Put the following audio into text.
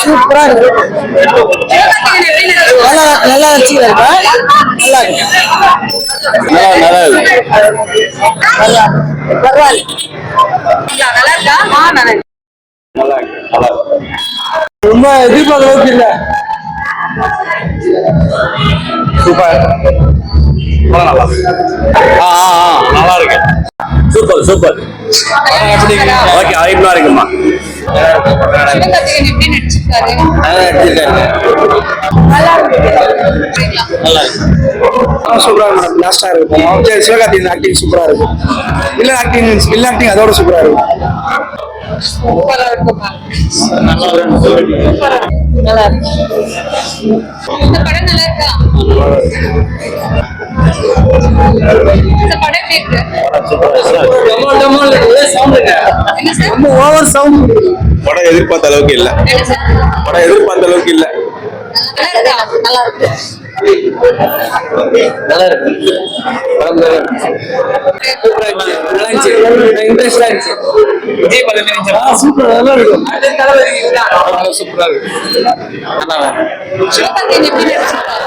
சூப்பரா இருக்கு. நல்லா வச்சுக்கிறேன். நல்லா இருக்கு. நல்லா இருக்கு. ரொம்ப எதிர்பார்த்த அளவுக்கு இல்ல. சூப்பர். நல்லா இருக்கு. Super super. ஓகே, ஐப்னா இருக்குமா? சூப்பரா இருக்கு. லாஸ்டா இருக்கும். சிவகார்த்திகேயன் ஆக்டிங் சூப்பரா இருக்கும். இல்ல ஆக்டிங் அதோட சூப்பரா இருக்கும். சூப்பரா இருக்குமா? நல்லா இருக்கு. இந்த படம் நல்லா இருக்கா? இந்த படம் எப்படி இருக்கு? Over sound. படம் எதிர்பார்த்த அளவுக்கு இல்ல. நல்லா இருக்கா? நல்லா இருக்கு. நல்லா இருக்கு. இன்ட்ரெஸ்டா இருந்துச்சு. விஜய் படம் சூப்பர். நல்லா இருக்கும். சூப்பரா இருக்கு. சிவகார்த்திகேயன் எப்படி நடிச்சிருக்காரு?